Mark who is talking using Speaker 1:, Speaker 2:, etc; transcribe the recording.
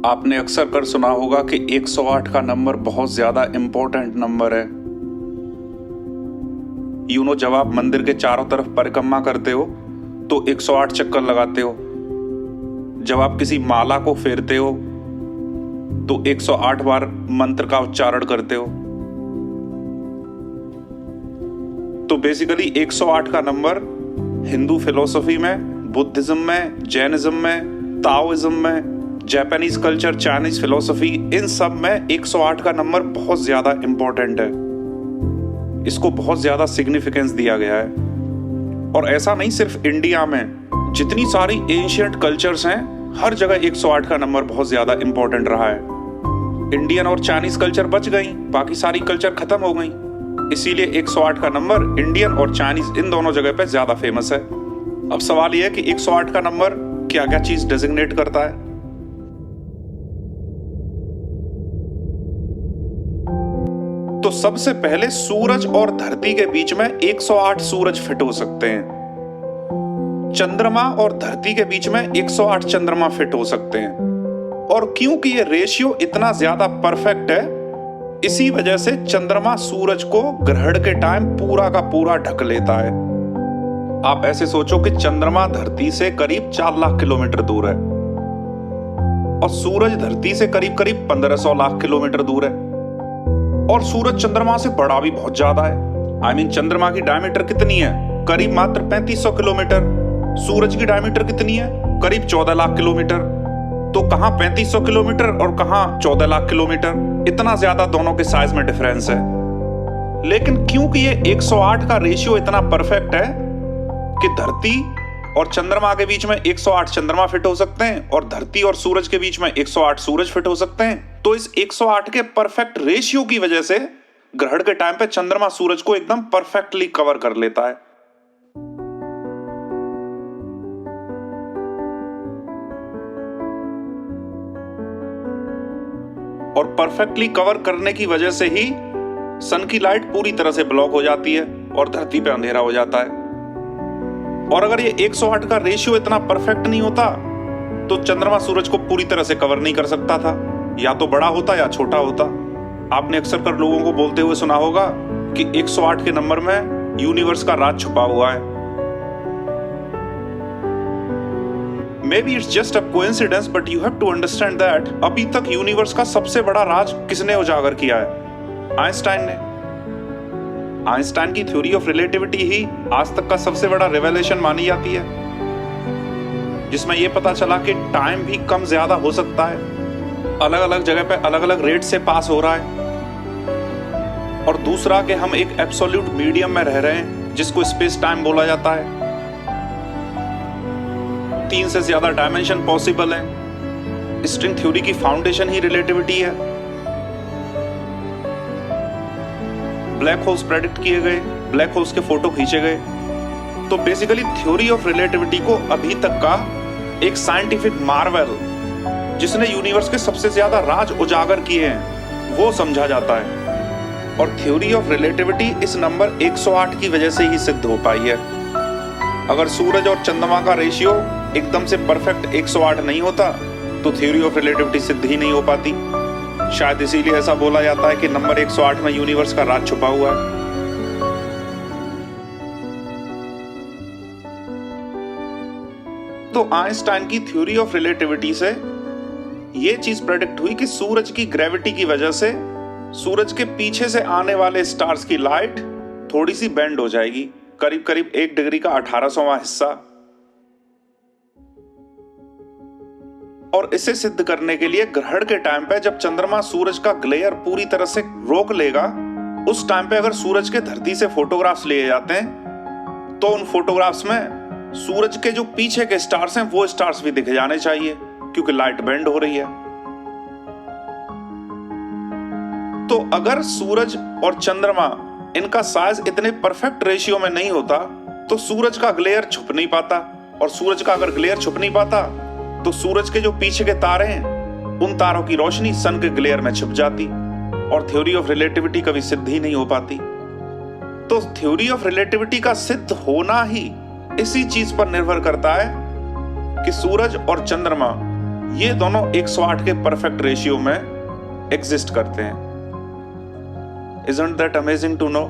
Speaker 1: आपने अक्सर कर सुना होगा कि 108 का नंबर बहुत ज्यादा इंपॉर्टेंट नंबर है। जब आप मंदिर के चारों तरफ परिक्रमा करते हो तो 108 चक्कर लगाते हो। जब आप किसी माला को फेरते हो तो 108 बार मंत्र का उच्चारण करते हो। तो बेसिकली 108 का नंबर हिंदू फिलॉसफी में, बुद्धिज्म में, जैनिज्म में, ताओइज्म में, जापानीज कल्चर, चाइनीज फिलॉसफी, इन सब में 108 का नंबर बहुत ज्यादा इंपॉर्टेंट है। इसको बहुत ज्यादा सिग्निफिकेंस दिया गया है। और ऐसा नहीं सिर्फ इंडिया में, जितनी सारी एंशिएंट कल्चर्स हैं हर जगह 108 का नंबर बहुत ज्यादा इंपॉर्टेंट रहा है। इंडियन और चाइनीज कल्चर बच गई, बाकी सारी कल्चर खत्म हो गई, इसीलिए 108 का नंबर इंडियन और चाइनीज इन दोनों जगह पे ज्यादा फेमस है। अब सवाल यह है कि 108 का नंबर क्या क्या चीज डेजिग्नेट करता है। तो सबसे पहले सूरज और धरती के बीच में 108 सूरज फिट हो सकते हैं। चंद्रमा और धरती के बीच में 108 चंद्रमा फिट हो सकते हैं। और क्योंकि ये रेशियो इतना ज्यादा परफेक्ट है, इसी वजह से चंद्रमा सूरज को ग्रहण के टाइम पूरा का पूरा ढक लेता है। आप ऐसे सोचो कि चंद्रमा धरती से करीब 4 लाख किलोमीटर दूर है और सूरज धरती से करीब करीब 1500 लाख किलोमीटर दूर है। और सूरज चंद्रमा से बड़ा भी बहुत ज्यादा है। चंद्रमा की डायमीटर कितनी है? करीब मात्र 3500 किलोमीटर। सूरज की डायमीटर कितनी है? करीब 14 लाख किलोमीटर। तो कहां 3500 किलोमीटर और कहां 14 लाख किलोमीटर, इतना ज्यादा दोनों के साइज में डिफरेंस है। लेकिन क्योंकि ये 108 का रेशियो इतना परफेक्ट है कि धरती और चंद्रमा के बीच में 108 चंद्रमा फिट हो सकते हैं और धरती और सूरज के बीच में 108 सूरज फिट हो सकते हैं। तो इस 108 के परफेक्ट रेशियो की वजह से ग्रहण के टाइम पे चंद्रमा सूरज को एकदम परफेक्टली कवर कर लेता है। और परफेक्टली कवर करने की वजह से ही सन की लाइट पूरी तरह से ब्लॉक हो जाती है और धरती पे अंधेरा हो जाता है। और अगर ये 108 का रेशियो इतना परफेक्ट नहीं होता तो चंद्रमा सूरज को पूरी तरह से कवर नहीं कर सकता था, या तो बड़ा होता या छोटा होता। आपने अक्सर कर लोगों को बोलते हुए सुना होगा कि 108 के नंबर में यूनिवर्स का राज छुपा हुआ है। May be it's just a coincidence but you have to understand that अभी तक यूनिवर्स का सबसे बड़ा राज किसने उजागर किया है? आइंस्टाइन ने। आइंस्टाइन की थ्योरी ऑफ रिलेटिविटी ही आज तक का सबसे बड़ा रिवेलेशन मानी जाती है, जिसमें यह पता चला कि टाइम भी कम ज्यादा हो सकता है, अलग अलग जगह पे अलग अलग रेट से पास हो रहा है। और दूसरा कि हम एक एब्सोल्यूट मीडियम में रह रहे हैं जिसको स्पेस टाइम बोला जाता है। 3 से ज्यादा डायमेंशन पॉसिबल है। स्ट्रिंग थ्योरी की फाउंडेशन ही रिलेटिविटी है। ब्लैक होल्स प्रेडिक्ट किए गए, ब्लैक होल्स के फोटो खींचे गए। तो बेसिकली थ्योरी ऑफ रिलेटिविटी को अभी तक का एक साइंटिफिक मार्वेल, जिसने यूनिवर्स के सबसे ज्यादा राज उजागर किए हैं, वो समझा जाता है। और थ्योरी ऑफ रिलेटिविटी इस नंबर 108 की वजह से ही सिद्ध हो पाई है। अगर सूरज और चंद्रमा का रेशियो एकदम से परफेक्ट 108 नहीं होता तो थ्योरी ऑफ रिलेटिविटी सिद्ध ही नहीं हो पाती। शायद इसीलिए ऐसा बोला जाता है कि नंबर 108 में यूनिवर्स का राज छुपा हुआ है। तो आइंस्टाइन की थ्योरी ऑफ रिलेटिविटी से यह चीज प्रेडिक्ट हुई कि सूरज की ग्रेविटी की वजह से सूरज के पीछे से आने वाले स्टार्स की लाइट थोड़ी सी बेंड हो जाएगी, करीब करीब 1 डिग्री का 1800वां हिस्सा। और इसे सिद्ध करने के लिए ग्रहण के टाइम पे जब चंद्रमा सूरज का ग्लेयर पूरी तरह से रोक लेगा, उस टाइम पे अगर सूरज के धरती से फोटोग्राफ्स लिए जाते हैं तो उन फोटोग्राफ्स में सूरज के जो पीछे के स्टार्स हैं वो स्टार्स भी दिखे जाने चाहिए, क्योंकि लाइट बेंड हो रही है। तो अगर सूरज और चंद्रमा इनका साइज इतने परफेक्ट रेशियो में नहीं होता तो सूरज का ग्लेयर छुप नहीं पाता, और सूरज का अगर ग्लेयर छुप नहीं पाता तो सूरज के जो पीछे के तारे हैं उन तारों की रोशनी सन के ग्लेयर में छिप जाती और थ्योरी ऑफ रिलेटिविटी कभी सिद्ध ही नहीं हो पाती। तो थ्योरी ऑफ रिलेटिविटी का सिद्ध होना ही इसी चीज पर निर्भर करता है कि सूरज और चंद्रमा ये दोनों 108 के परफेक्ट रेशियो में एग्जिस्ट करते हैं। Isn't that amazing to know?